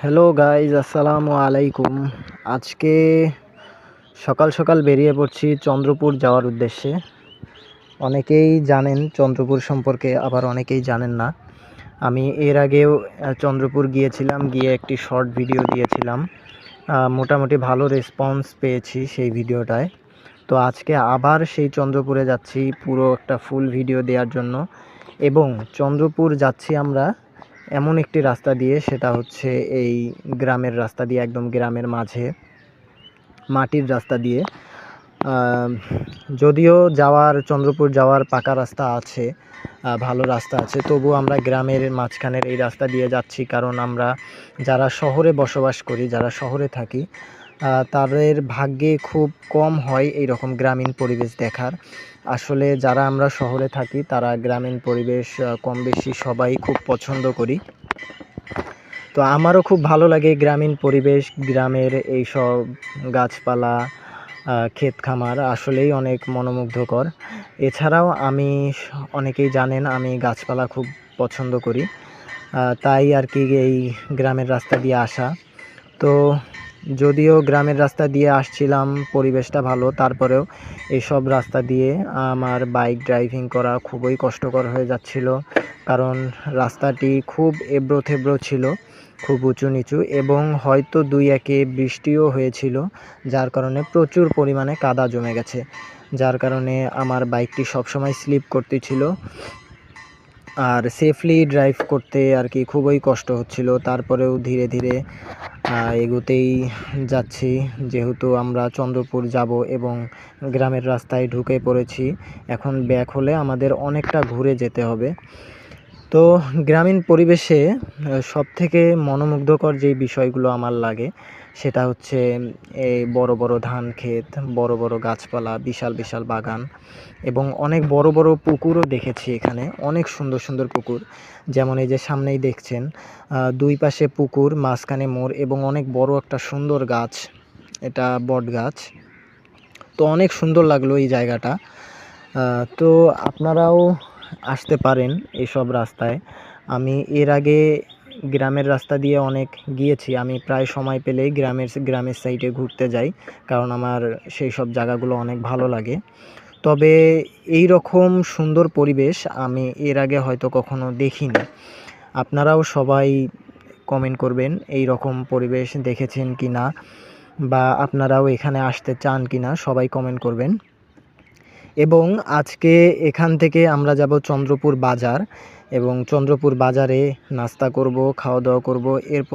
Hello guys, আসসালামু আলাইকুম। আজকে সকাল সকাল বেরিয়ে পড়ছি চন্দ্রপুর যাওয়ার উদ্দেশ্যে। অনেকেই জানেন চন্দ্রপুর সম্পর্কে, আবার অনেকেই জানেন না। আমি এর আগেও চন্দ্রপুর গিয়েছিলাম, গিয়ে একটি শর্ট ভিডিও দিয়েছিলাম। মোটামুটি ভালো রেসপন্স পেয়েছি সেই ভিডিওটায়। তো আজকে আবার সেই চন্দ্রপুরে যাচ্ছি পুরো একটা ফুল ভিডিও দেওয়ার জন্য। এবং চন্দ্রপুর যাচ্ছি আমরা এমন একটি রাস্তা দিয়ে, সেটা হচ্ছে এই গ্রামের রাস্তা দিয়ে, একদম গ্রামের মাঝে মাটির রাস্তা দিয়ে। যদিও চন্দ্রপুর যাওয়ার পাকা রাস্তা আছে, ভালো রাস্তা আছে, তবুও আমরা গ্রামের মাঝখানের এই রাস্তা দিয়ে যাচ্ছি। কারণ আমরা যারা শহরে বসবাস করি, যারা শহরে থাকি, তাদের ভাগ্যে খুব কম হয় এই রকম গ্রামীণ পরিবেশ দেখার। আসলে যারা আমরা শহরে থাকি তারা গ্রামীণ পরিবেশ কম বেশি সবাই খুব পছন্দ করি। তো আমারও খুব ভালো লাগে গ্রামীণ পরিবেশ, গ্রামের এই সব গাছপালা, ক্ষেত খামার আসলেই অনেক মনোমুগ্ধকর। এছাড়াও অনেকেই জানেন আমি গাছপালা খুব পছন্দ করি, তাই আর কি এই গ্রামের রাস্তা দিয়ে আসা। তো যদিও গ্রামের রাস্তা দিয়ে আসছিলাম, পরিবেশটা ভালো, তারপরেও এইসব রাস্তা দিয়ে আমার বাইক ড্রাইভিং করা খুবই কষ্টকর হয়ে যাচ্ছিল। কারণ রাস্তাটি খুব এবড়ো থেবড়ো ছিল, খুব উঁচু নিচু, এবং হয়তো দুই একে বৃষ্টিও হয়েছিল, যার কারণে প্রচুর পরিমাণে কাদা জমে গেছে, যার কারণে আমার বাইকটি সবসময় স্লিপ করতেছিল আর সেফলি ড্রাইভ করতে আর কি খুবই কষ্ট হচ্ছিল। তারপরেও ধীরে ধীরে এগোতেই যাচ্ছি, যেহেতু আমরা চন্দ্রপুর যাব এবং গ্রামের রাস্তায় ঢুকে পড়েছি। এখন ব্যাক হলে আমাদের অনেকটা ঘুরে যেতে হবে। তো গ্রামীণ পরিবেশে সবথেকে মনোমুগ্ধকর যেই বিষয়গুলো আমার লাগে সেটা হচ্ছে এই বড় বড় ধান ক্ষেত, বড় বড় গাছপালা, বিশাল বিশাল বাগান, এবং অনেক বড় বড় পুকুরও দেখেছি এখানে, অনেক সুন্দর সুন্দর পুকুর। যেমন এই যে সামনেই দেখছেন, দুই পাশে পুকুর, মাঝখানে মোড়, এবং অনেক বড় একটা সুন্দর গাছ, এটা বট গাছ। তো অনেক সুন্দর লাগলো এই জায়গাটা। তো আপনারাও আসতে পারেন এইসব রাস্তায়। আমি এর আগে গ্রামের রাস্তা দিয়ে অনেক গিয়েছি, আমি প্রায় সময় পেলেই গ্রামের সাইডে ঘুরতে যাই, কারণ আমার সেই সব জায়গাগুলো অনেক ভালো লাগে। তবে এই রকম সুন্দর পরিবেশ আমি এর আগে হয়তো কখনো দেখিনি। আপনারাও সবাই কমেন্ট করবেন এই রকম পরিবেশ দেখেছেন কি না, বা আপনারাও এখানে আসতে চান কি না, সবাই কমেন্ট করবেন। এবং আজকে এখান থেকে আমরা যাব চন্দ্রপুর বাজার, এবং চন্দ্রপুর বাজারে নাস্তা করব, খাওয়া দাওয়া করব। এরপর